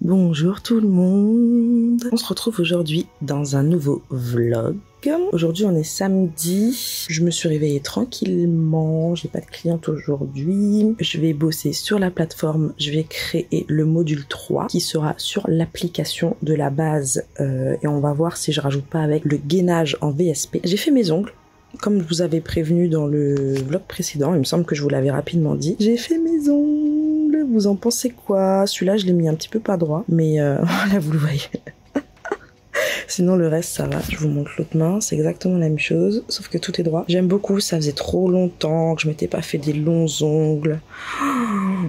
Bonjour tout le monde. On se retrouve aujourd'hui dans un nouveau vlog. Aujourd'hui on est samedi, je me suis réveillée tranquillement, j'ai pas de cliente aujourd'hui. Je vais bosser sur la plateforme, je vais créer le module 3 qui sera sur l'application de la base et on va voir si je rajoute pas avec le gainage en VSP. J'ai fait mes ongles. Comme je vous avais prévenu dans le vlog précédent, il me semble que je vous l'avais rapidement dit, j'ai fait mes ongles, vous en pensez quoi? Celui-là je l'ai mis un petit peu pas droit, mais là vous le voyez. Sinon le reste ça va, je vous montre l'autre main, c'est exactement la même chose, sauf que tout est droit. J'aime beaucoup, ça faisait trop longtemps que je m'étais pas fait des longs ongles.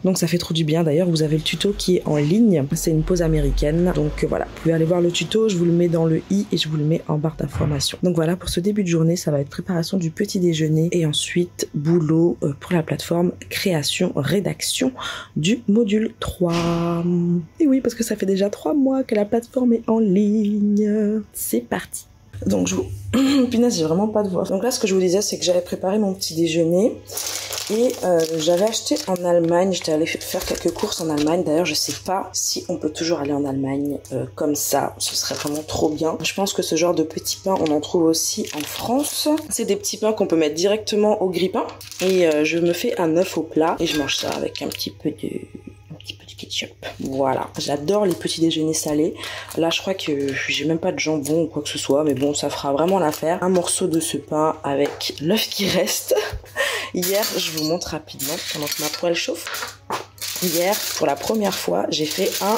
Donc ça fait trop du bien. D'ailleurs vous avez le tuto qui est en ligne, c'est une pose américaine. Donc voilà, vous pouvez aller voir le tuto, je vous le mets dans le i et je vous le mets en barre d'information. Donc voilà, pour ce début de journée, ça va être préparation du petit déjeuner et ensuite boulot pour la plateforme, création, rédaction du module 3. Et oui, parce que ça fait déjà 3 mois que la plateforme est en ligne. C'est parti. Donc je vous... Punaise, j'ai vraiment pas de voix. Donc là, ce que je vous disais, c'est que j'avais préparé mon petit déjeuner et j'avais acheté en Allemagne. J'étais allée faire quelques courses en Allemagne. D'ailleurs, je sais pas si on peut toujours aller en Allemagne comme ça. Ce serait vraiment trop bien. Je pense que ce genre de petits pains, on en trouve aussi en France. C'est des petits pains qu'on peut mettre directement au grille-pain. Et je me fais un œuf au plat et je mange ça avec un petit peu de ketchup. Voilà, j'adore les petits déjeuners salés. Là je crois que j'ai même pas de jambon ou quoi que ce soit, mais bon, ça fera vraiment l'affaire. Un morceau de ce pain avec l'œuf qui reste. Hier, je vous montre rapidement pendant que ma poêle chauffe. Hier, pour la première fois, j'ai fait un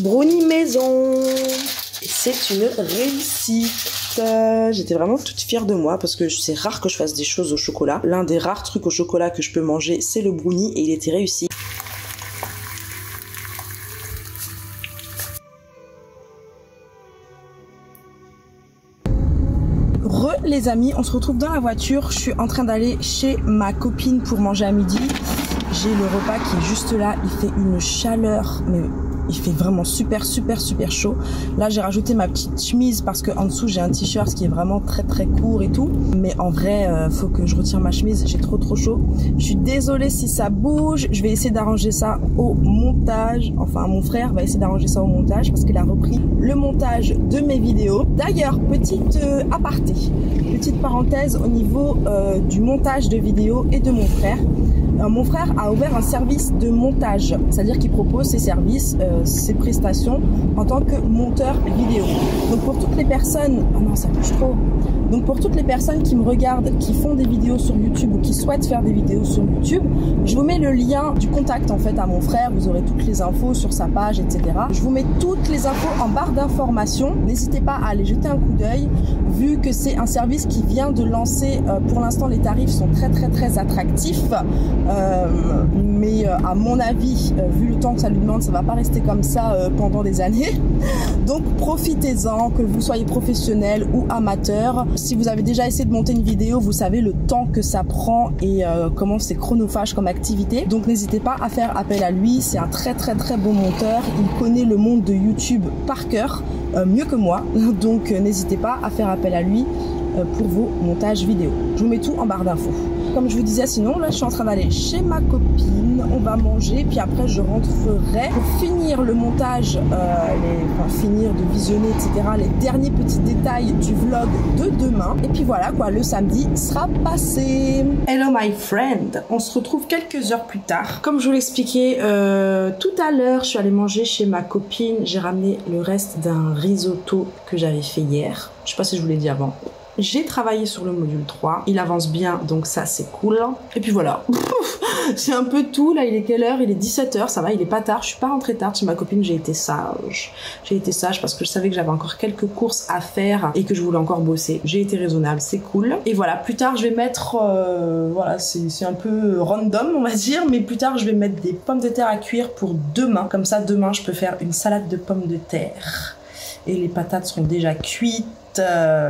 brownie maison. Et c'est une réussite. J'étais vraiment toute fière de moi parce que c'est rare que je fasse des choses au chocolat. L'un des rares trucs au chocolat que je peux manger, c'est le brownie et il était réussi. Les amis, on se retrouve dans la voiture. Je suis en train d'aller chez ma copine pour manger à midi. J'ai le repas qui est juste là. Il fait une chaleur, mais il fait vraiment super chaud. Là j'ai rajouté ma petite chemise parce que en dessous j'ai un t-shirt qui est vraiment très court et tout. Mais en vrai faut que je retire ma chemise, j'ai trop chaud. Je suis désolée si ça bouge. Je vais essayer d'arranger ça au montage. Enfin mon frère va essayer d'arranger ça au montage parce qu'il a repris le montage de mes vidéos. D'ailleurs petite aparté, petite parenthèse au niveau du montage de vidéos et de mon frère. Mon frère a ouvert un service de montage, c'est-à-dire qu'il propose ses services, ses prestations en tant que monteur vidéo. Donc pour toutes les personnes, oh non ça bouge trop. Donc pour toutes les personnes qui me regardent, qui font des vidéos sur YouTube ou qui souhaitent faire des vidéos sur YouTube, je vous mets le lien du contact en fait à mon frère. Vous aurez toutes les infos sur sa page, etc. Je vous mets toutes les infos en barre d'information. N'hésitez pas à aller jeter un coup d'œil, vu que c'est un service qui vient de lancer. Pour l'instant, les tarifs sont très attractifs. Mais à mon avis, vu le temps que ça lui demande, ça va pas rester comme ça pendant des années. Donc profitez-en, que vous soyez professionnel ou amateur. Si vous avez déjà essayé de monter une vidéo, vous savez le temps que ça prend et comment c'est chronophage comme activité. Donc n'hésitez pas à faire appel à lui. C'est un très bon monteur. Il connaît le monde de YouTube par cœur, mieux que moi. Donc n'hésitez pas à faire appel à lui pour vos montages vidéo. Je vous mets tout en barre d'infos. Comme je vous disais, sinon là je suis en train d'aller chez ma copine, on va manger, puis après je rentrerai pour finir le montage, finir de visionner, etc. les derniers petits détails du vlog de demain. Et puis voilà quoi, le samedi sera passé. Hello my friend, on se retrouve quelques heures plus tard. Comme je vous l'expliquais tout à l'heure, je suis allée manger chez ma copine. J'ai ramené le reste d'un risotto que j'avais fait hier. Je sais pas si je vous l'ai dit avant. J'ai travaillé sur le module 3, il avance bien, donc ça c'est cool. Et puis voilà, c'est un peu tout. Là il est quelle heure? Il est 17 h, ça va, il est pas tard. Je suis pas rentrée tard chez ma copine, j'ai été sage. J'ai été sage parce que je savais que j'avais encore quelques courses à faire et que je voulais encore bosser. J'ai été raisonnable, c'est cool. Et voilà, plus tard je vais mettre, voilà, c'est un peu random on va dire, mais plus tard je vais mettre des pommes de terre à cuire pour demain. Comme ça demain je peux faire une salade de pommes de terre. Et les patates seront déjà cuites.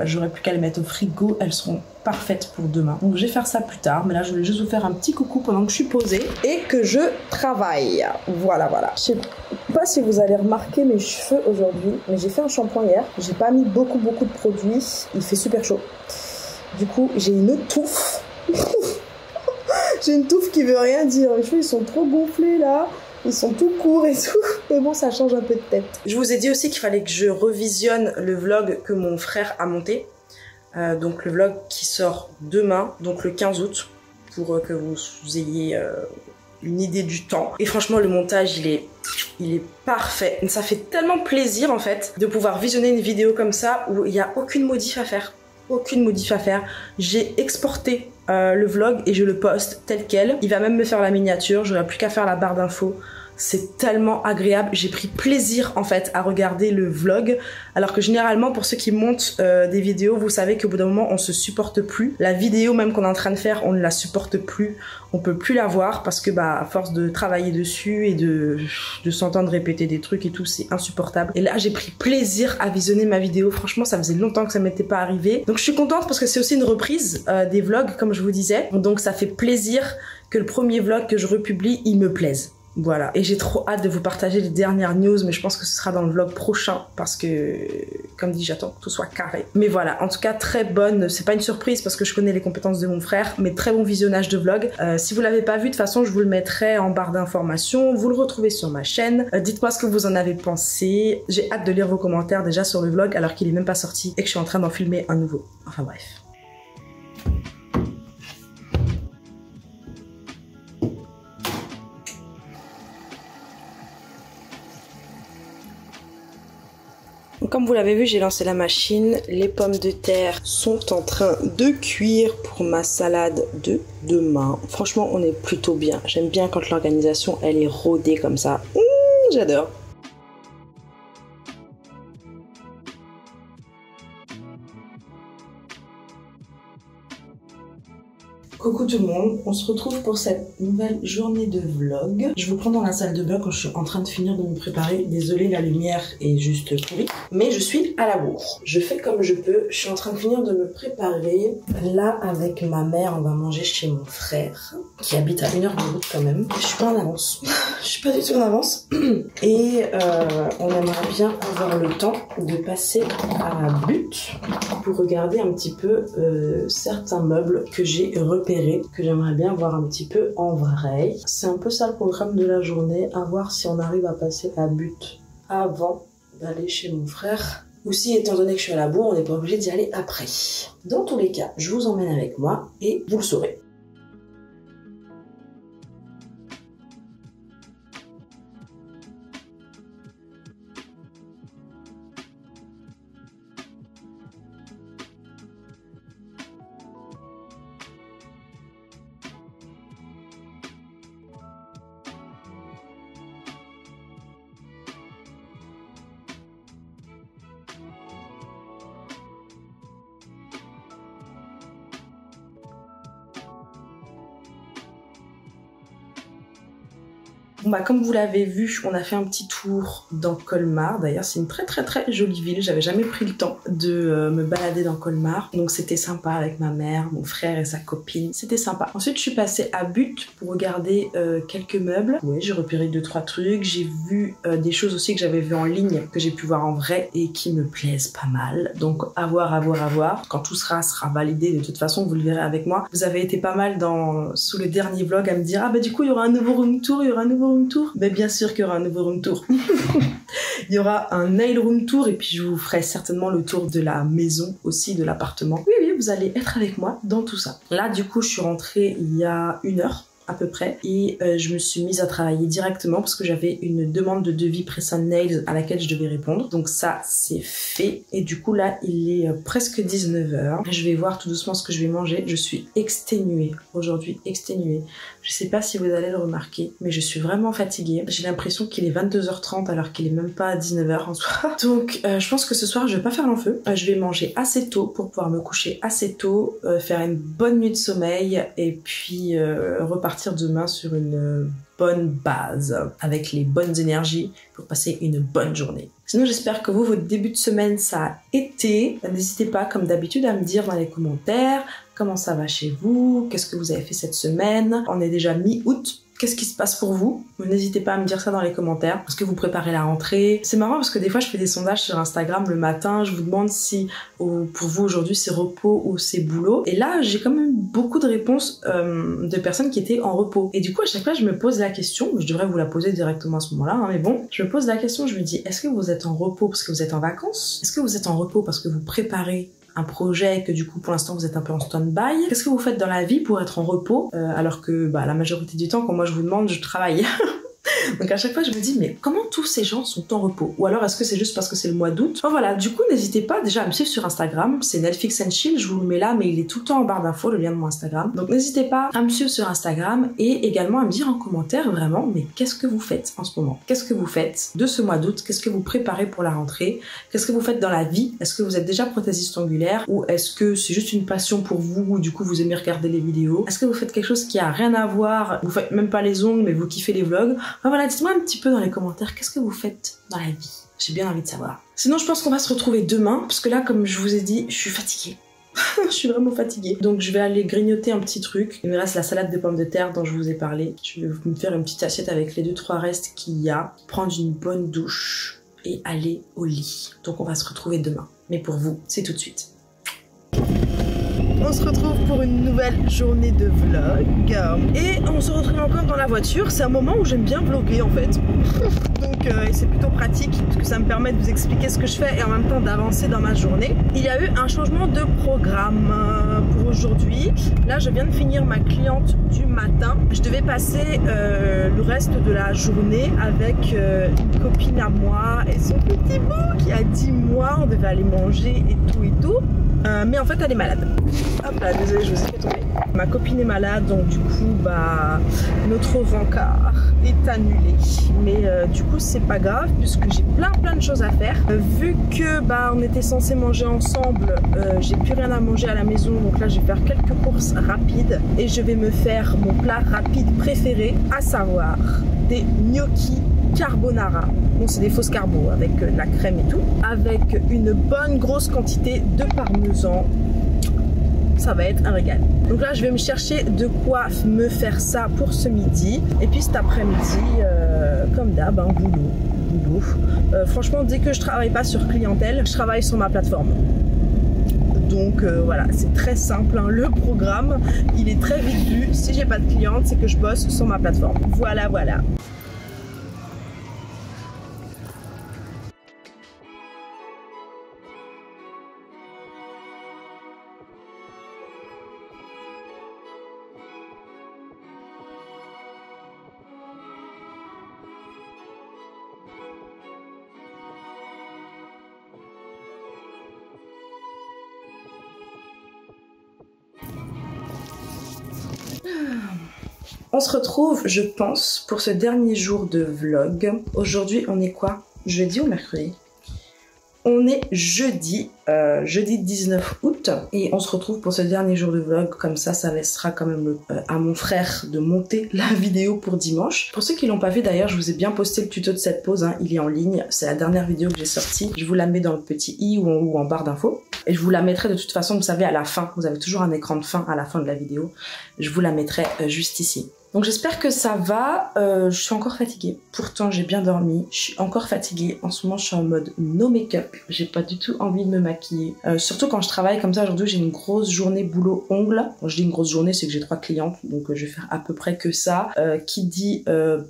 J'aurai plus qu'à les mettre au frigo, elles seront parfaites pour demain. Donc je vais faire ça plus tard, mais là je voulais juste vous faire un petit coucou pendant que je suis posée et que je travaille. Voilà. Je sais pas si vous allez remarquer mes cheveux aujourd'hui, mais j'ai fait un shampoing hier. J'ai pas mis beaucoup de produits, il fait super chaud. Du coup j'ai une touffe. J'ai une touffe qui veut rien dire. Mes cheveux ils sont trop gonflés là. Ils sont tout courts et tout. Mais bon, ça change un peu de tête. Je vous ai dit aussi qu'il fallait que je revisionne le vlog que mon frère a monté. Donc le vlog qui sort demain, donc le 15 août, pour que vous ayez une idée du temps. Et franchement, le montage, il est parfait. Ça fait tellement plaisir en fait de pouvoir visionner une vidéo comme ça où il n'y a aucune modif à faire. Aucune modif à faire. J'ai exporté le vlog et je le poste tel quel. Il va même me faire la miniature, j'aurai plus qu'à faire la barre d'infos. C'est tellement agréable, j'ai pris plaisir en fait à regarder le vlog, alors que généralement pour ceux qui montent des vidéos, vous savez qu'au bout d'un moment on se supporte plus. La vidéo même qu'on est en train de faire, on ne la supporte plus, on peut plus la voir parce que bah à force de travailler dessus et de s'entendre répéter des trucs et tout, c'est insupportable. Et là j'ai pris plaisir à visionner ma vidéo, franchement ça faisait longtemps que ça m'était pas arrivé. Donc je suis contente parce que c'est aussi une reprise des vlogs comme je vous disais, donc ça fait plaisir que le premier vlog que je republie, il me plaise. Voilà, et j'ai trop hâte de vous partager les dernières news, mais je pense que ce sera dans le vlog prochain parce que, comme dit, j'attends que tout soit carré. Mais voilà, en tout cas, très bonne, c'est pas une surprise parce que je connais les compétences de mon frère, mais très bon visionnage de vlog. Si vous l'avez pas vu, de toute façon, je vous le mettrai en barre d'informations, vous le retrouvez sur ma chaîne. Dites-moi ce que vous en avez pensé. J'ai hâte de lire vos commentaires déjà sur le vlog alors qu'il est même pas sorti et que je suis en train d'en filmer un nouveau. Enfin bref. Comme vous l'avez vu, j'ai lancé la machine. Les pommes de terre sont en train de cuire pour ma salade de demain. Franchement, on est plutôt bien. J'aime bien quand l'organisation, elle est rodée comme ça. J'adore. Coucou tout le monde, on se retrouve pour cette nouvelle journée de vlog. Je vous prends dans la salle de bain quand je suis en train de finir de me préparer. Désolée, la lumière est juste pourrie, mais je suis à la bourre. Je fais comme je peux, je suis en train de finir de me préparer. Là, avec ma mère, on va manger chez mon frère, qui habite à 1 heure de route quand même. Je suis pas en avance, je suis pas du tout en avance. Et on aimerait bien avoir le temps de passer à la butte pour regarder un petit peu certains meubles que j'ai repérés, que j'aimerais bien voir un petit peu en vrai. C'est un peu ça le programme de la journée, à voir si on arrive à passer à but avant d'aller chez mon frère, ou si étant donné que je suis à la bourre, on n'est pas obligé d'y aller après. Dans tous les cas, je vous emmène avec moi et vous le saurez. Bon bah comme vous l'avez vu, on a fait un petit tour dans Colmar. D'ailleurs c'est une très jolie ville. J'avais jamais pris le temps de me balader dans Colmar. Donc c'était sympa avec ma mère, mon frère et sa copine. C'était sympa. Ensuite je suis passée à But pour regarder quelques meubles. Ouais, j'ai repéré 2-3 trucs. J'ai vu des choses aussi que j'avais vues en ligne, que j'ai pu voir en vrai et qui me plaisent pas mal. Donc à voir. Quand tout sera validé, de toute façon vous le verrez avec moi. Vous avez été pas mal sous le dernier vlog à me dire ah bah du coup il y aura un nouveau room tour, Mais bien sûr qu'il y aura un nouveau room tour. Il y aura un nail room tour et puis je vous ferai certainement le tour de la maison aussi, de l'appartement. Oui, vous allez être avec moi dans tout ça. Là, du coup, je suis rentrée il y a 1 heure à peu près et je me suis mise à travailler directement parce que j'avais une demande de devis Press on Nails à laquelle je devais répondre. Donc ça, c'est fait. Et du coup, là, il est presque 19h. Je vais voir tout doucement ce que je vais manger. Je suis exténuée aujourd'hui, exténuée. Je sais pas si vous allez le remarquer, mais je suis vraiment fatiguée. J'ai l'impression qu'il est 22h30 alors qu'il est même pas 19h en soi. Donc je pense que ce soir je vais pas faire long feu. Je vais manger assez tôt pour pouvoir me coucher assez tôt, faire une bonne nuit de sommeil et puis repartir demain sur une bonne base avec les bonnes énergies pour passer une bonne journée. Sinon j'espère que vous, votre début de semaine ça a été. N'hésitez pas comme d'habitude à me dire dans les commentaires comment ça va chez vous, qu'est-ce que vous avez fait cette semaine. On est déjà mi-août. Qu'est-ce qui se passe pour vous? N'hésitez pas à me dire ça dans les commentaires. Est-ce que vous préparez la rentrée? C'est marrant parce que des fois je fais des sondages sur Instagram le matin, je vous demande si pour vous aujourd'hui c'est repos ou c'est boulot. Et là j'ai quand même beaucoup de réponses de personnes qui étaient en repos. Et du coup à chaque fois je me pose la question, je devrais vous la poser directement à ce moment-là, hein, mais bon, je me pose la question, je me dis, est-ce que vous êtes en repos parce que vous êtes en vacances? Est-ce que vous êtes en repos parce que vous préparez un projet que du coup pour l'instant vous êtes un peu en stand-by? Qu'est-ce que vous faites dans la vie pour être en repos alors que la majorité du temps quand moi je vous demande je travaille. Donc à chaque fois je me dis mais comment tous ces gens sont en repos? Ou alors est-ce que c'est juste parce que c'est le mois d'août? Enfin voilà, du coup n'hésitez pas déjà à me suivre sur Instagram, c'est Netflix and Chill, je vous le mets là mais il est tout le temps en barre d'infos le lien de mon Instagram. Donc n'hésitez pas à me suivre sur Instagram et également à me dire en commentaire vraiment mais qu'est-ce que vous faites en ce moment? Qu'est-ce que vous faites de ce mois d'août? Qu'est-ce que vous préparez pour la rentrée? Qu'est-ce que vous faites dans la vie? Est-ce que vous êtes déjà prothésiste ongulaire ou est-ce que c'est juste une passion pour vous ou du coup vous aimez regarder les vidéos? Est-ce que vous faites quelque chose qui a rien à voir? Vous faites même pas les ongles mais vous kiffez les vlogs? Enfin voilà, dites-moi un petit peu dans les commentaires qu'est-ce que vous faites dans la vie. J'ai bien envie de savoir. Sinon je pense qu'on va se retrouver demain parce que là comme je vous ai dit je suis fatiguée. Je suis vraiment fatiguée. Donc je vais aller grignoter un petit truc. Il me reste la salade de pommes de terre dont je vous ai parlé. Je vais me faire une petite assiette avec les 2-3 restes qu'il y a. Prendre une bonne douche et aller au lit. Donc on va se retrouver demain. Mais pour vous, c'est tout de suite. On se retrouve pour une nouvelle journée de vlog. Et on se retrouve encore dans la voiture. C'est un moment où j'aime bien vlogger en fait. Donc c'est plutôt pratique parce que ça me permet de vous expliquer ce que je fais et en même temps d'avancer dans ma journée. Il y a eu un changement de programme pour aujourd'hui. Là je viens de finir ma cliente du matin. Je devais passer le reste de la journée avec une copine à moi et son petit bout qui a 10 mois. On devait aller manger et tout et tout. Mais en fait elle est malade. Hop là, désolée, je vous ai fait tomber. Ma copine est malade, donc du coup, notre rencard est annulé. Mais du coup, c'est pas grave puisque j'ai plein de choses à faire. Vu que on était censé manger ensemble, j'ai plus rien à manger à la maison, donc là, je vais faire quelques courses rapides et je vais me faire mon plat rapide préféré, à savoir des gnocchis carbonara. Bon, c'est des fausses carbo avec de la crème et tout, avec une bonne grosse quantité de parmesan. Ça va être un régal. Donc là je vais me chercher de quoi me faire ça pour ce midi. Et puis cet après-midi, comme d'hab, boulot. Franchement dès que je travaille pas sur clientèle, je travaille sur ma plateforme. Donc voilà, c'est très simple, hein. Le programme il est très vite vu. Si j'ai pas de cliente, c'est que je bosse sur ma plateforme. Voilà. On se retrouve, je pense, pour ce dernier jour de vlog. Aujourd'hui, on est quoi? Jeudi ou mercredi? On est jeudi 19 août et on se retrouve pour ce dernier jour de vlog. Comme ça laissera quand même à mon frère de monter la vidéo pour dimanche. Pour ceux qui l'ont pas vu d'ailleurs, je vous ai bien posté le tuto de cette pause, hein, il est en ligne. C'est la dernière vidéo que j'ai sortie. Je vous la mets dans le petit i ou en barre d'infos. Et je vous la mettrai de toute façon, vous savez, à la fin. Vous avez toujours un écran de fin à la fin de la vidéo. Je vous la mettrai juste ici. Donc j'espère que ça va. Je suis encore fatiguée. Pourtant j'ai bien dormi. Je suis encore fatiguée. En ce moment je suis en mode no make-up. J'ai pas du tout envie de me maquiller. Surtout quand je travaille comme ça. Aujourd'hui j'ai une grosse journée boulot ongles. Quand je dis une grosse journée, c'est que j'ai 3 clientes. Donc je vais faire à peu près que ça. Qui dit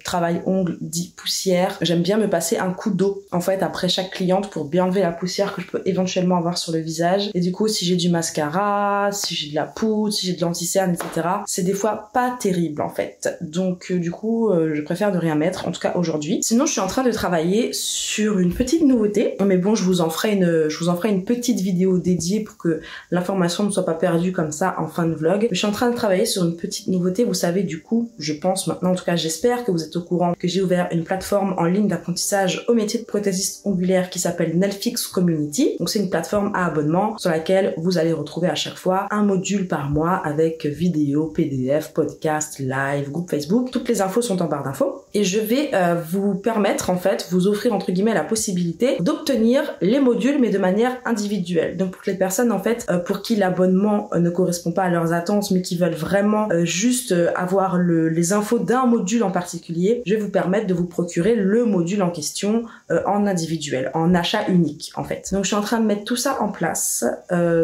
travail ongles dit poussière. J'aime bien me passer un coup d'eau en fait après chaque cliente pour bien enlever la poussière que je peux éventuellement avoir sur le visage. Et du coup si j'ai du mascara, si j'ai de la poudre, si j'ai de l'anti-cerne, etc. c'est des fois pas terrible en fait. Donc du coup je préfère ne rien mettre, en tout cas aujourd'hui. Sinon je suis en train de travailler sur une petite nouveauté, mais bon je vous en ferai une petite vidéo dédiée pour que l'information ne soit pas perdue comme ça en fin de vlog. Je suis en train de travailler sur une petite nouveauté. Vous savez du coup, je pense maintenant, en tout cas j'espère que vous êtes au courant que j'ai ouvert une plateforme en ligne d'apprentissage au métier de prothésiste ongulaire qui s'appelle Nelfix Community. Donc c'est une plateforme à abonnement sur laquelle vous allez retrouver à chaque fois un module par mois avec vidéo, PDF, podcast, live, Live groupe Facebook. Toutes les infos sont en barre d'infos. Et je vais vous permettre, en fait, vous offrir entre guillemets la possibilité d'obtenir les modules, mais de manière individuelle. Donc pour les personnes, en fait, pour qui l'abonnement ne correspond pas à leurs attentes, mais qui veulent vraiment juste avoir les infos d'un module en particulier, je vais vous permettre de vous procurer le module en question en individuel, en achat unique, en fait. Donc je suis en train de mettre tout ça en place.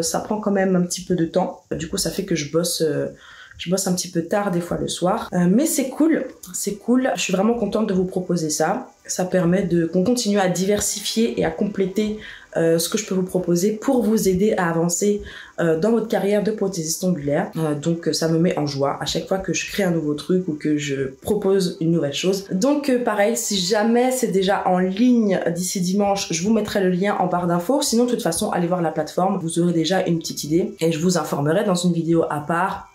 Ça prend quand même un petit peu de temps. Du coup, ça fait que je bosse un petit peu tard des fois le soir. Mais c'est cool, c'est cool. Je suis vraiment contente de vous proposer ça. Ça permet qu'on continue à diversifier et à compléter ce que je peux vous proposer pour vous aider à avancer dans votre carrière de prothésiste ongulaire. Donc ça me met en joie à chaque fois que je crée un nouveau truc ou que je propose une nouvelle chose. Donc pareil, si jamais c'est déjà en ligne d'ici dimanche, je vous mettrai le lien en barre d'infos. Sinon de toute façon, allez voir la plateforme, vous aurez déjà une petite idée et je vous informerai dans une vidéo à part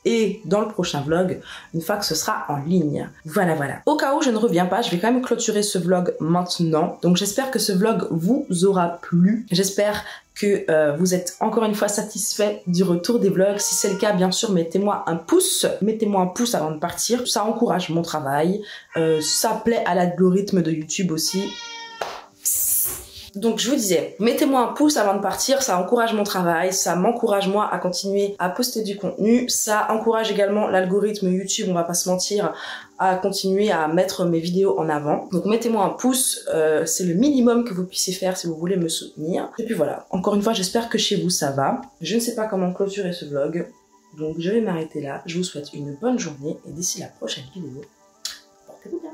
et dans le prochain vlog, une fois que ce sera en ligne. Voilà. Au cas où je ne reviens pas, je vais quand même clôturer ce vlog maintenant. Donc j'espère que ce vlog vous aura plu. J'espère que vous êtes encore une fois satisfait du retour des vlogs. Si c'est le cas, bien sûr, mettez-moi un pouce. Mettez-moi un pouce avant de partir. Ça encourage mon travail. Ça plaît à l'algorithme de YouTube aussi. Donc je vous disais, mettez-moi un pouce avant de partir, ça encourage mon travail, ça m'encourage moi à continuer à poster du contenu, ça encourage également l'algorithme YouTube, on va pas se mentir, à continuer à mettre mes vidéos en avant. Donc mettez-moi un pouce, c'est le minimum que vous puissiez faire si vous voulez me soutenir. Et puis voilà, encore une fois, j'espère que chez vous ça va. Je ne sais pas comment clôturer ce vlog, donc je vais m'arrêter là. Je vous souhaite une bonne journée et d'ici la prochaine vidéo, portez-vous bien.